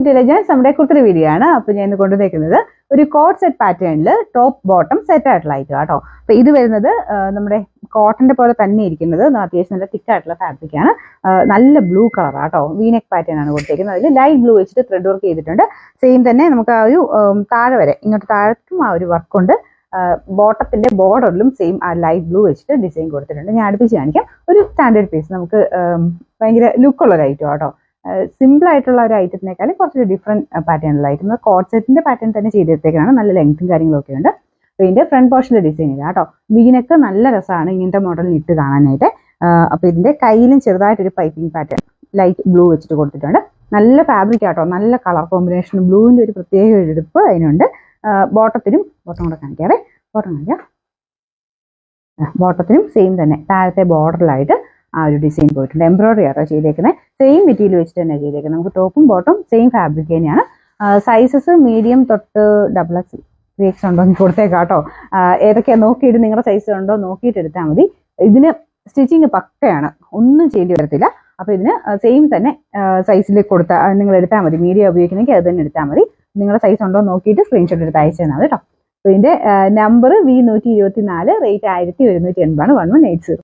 Intelligence നമ്മുടെ kurti video ആണ്. അപ്പോൾ ഞാൻ ഇന്ന് കൊണ്ടുവന്നിരിക്കുന്നത് ഒരു കോട്ട് സെറ്റ് പാറ്റേണിൽ ടോപ്പ് ബോട്ടം സെറ്റ് ആയിട്ടുള്ള ഐറ്റം കേട്ടോ. അപ്പോൾ ഇത് വരുന്നത് നമ്മുടെ കോട്ടന്റെ പോലെ തന്നെ ഇരിക്കുന്നത് അത്യാവശ്യം നല്ല തിക്ക് ആയിട്ടുള്ള ഫാബ്രിക് ആണ്. നല്ല ബ്ലൂ കളർ ആട്ടോ, വീനെക്ക് പാറ്റേൺ ആണ് കൊടുത്തിരിക്കുന്നത്. അതിൽ ലൈറ്റ് ബ്ലൂ വെച്ചിട്ട് ത്രെഡ് വർക്ക് ചെയ്തിട്ടുണ്ട്. സെയിം തന്നെ നമുക്ക് ആ ഒരു താഴെ വരെ ഇങ്ങോട്ട് താഴത്തും ആ ഒരു വർക്കുണ്ട്. ബോട്ടത്തിന്റെ ബോർഡറിലും സെയിം ആ ലൈറ്റ് ബ്ലൂ വെച്ചിട്ട് ഡിസൈൻ കൊടുത്തിട്ടുണ്ട്. ഞാൻ അടുപ്പിച്ച് കാണിക്കാം. ഒരു സ്റ്റാൻഡേർഡ് പീസ്, നമുക്ക് ഭയങ്കര ലുക്കുള്ള ഒരു ഐറ്റം കേട്ടോ. സിമ്പിൾ ആയിട്ടുള്ള ഒരു ഐറ്റത്തിനേക്കാളും കുറച്ചൊരു ഡിഫറെന്റ് പാറ്റേണുള്ള ഐറ്റം. കോട്ട് സെറ്റിന്റെ പാറ്റേൺ തന്നെ ചെയ്തെടുത്തേക്കാണ്. നല്ല ലെങ്ത്തും കാര്യങ്ങളൊക്കെ ഉണ്ട്. അപ്പോൾ ഇതിന്റെ ഫ്രണ്ട് പോർഷന്റെ ഡിസൈൻ ഇല്ല കേട്ടോ. വീനൊക്കെ നല്ല രസമാണ് ഇങ്ങനത്തെ മോഡലിൽ ഇട്ട് കാണാനായിട്ട്. അപ്പോൾ ഇതിന്റെ കയ്യിലും ചെറുതായിട്ടൊരു പൈപ്പിംഗ് പാറ്റേൺ ലൈറ്റ് ബ്ലൂ വെച്ചിട്ട് കൊടുത്തിട്ടുണ്ട്. നല്ല ഫാബ്രിക് ആട്ടോ, നല്ല കളർ കോമ്പിനേഷൻ. ബ്ലൂവിന്റെ ഒരു പ്രത്യേക ഒരു എടുപ്പ് അതിനുണ്ട്. ബോട്ടം കൂടെ കാണിക്കാവേ. ബോട്ടത്തിനും സെയിം തന്നെ താഴത്തെ ബോർഡറിലായിട്ട് ആ ഒരു ഡിസൈൻ പോയിട്ടുണ്ട്. എംബ്രോയിഡറി ആട്ടോ ചെയ്തേക്കുന്നത്. സെയിം മെറ്റീരിയൽ വെച്ചിട്ട് തന്നെ ചെയ്തേക്കുന്നത്. നമുക്ക് ടോപ്പും ബോട്ടും സെയിം ഫാബ്രിക് തന്നെയാണ്. സൈസസ് മീഡിയം തൊട്ട് XXL 3X ഉണ്ടോ എന്ന് കൊടുത്തേക്കാം കേട്ടോ. ഏതൊക്കെയാണ് നോക്കിയിട്ട് നിങ്ങളുടെ സൈസ് ഉണ്ടോ നോക്കിയിട്ട് എടുത്താൽ മതി. ഇതിന് സ്റ്റിച്ചിങ് പക്കയാണ്, ഒന്നും ചെയ്യേണ്ടി വരത്തില്ല. അപ്പോൾ ഇതിന് സെയിം തന്നെ സൈസിൽ കൊടുത്താൽ നിങ്ങൾ എടുത്താൽ മതി. മീഡിയം ഉപയോഗിക്കണമെങ്കിൽ അത് തന്നെ എടുത്താൽ മതി. നിങ്ങളുടെ സൈസ് ഉണ്ടോ നോക്കിയിട്ട് സ്ക്രീൻഷോട്ട് എടുത്ത് അയച്ചു തന്നാൽ കേട്ടോ. അപ്പോൾ ഇതിന്റെ നമ്പർ V124, റേറ്റ് 1180 ആണ്, 1180.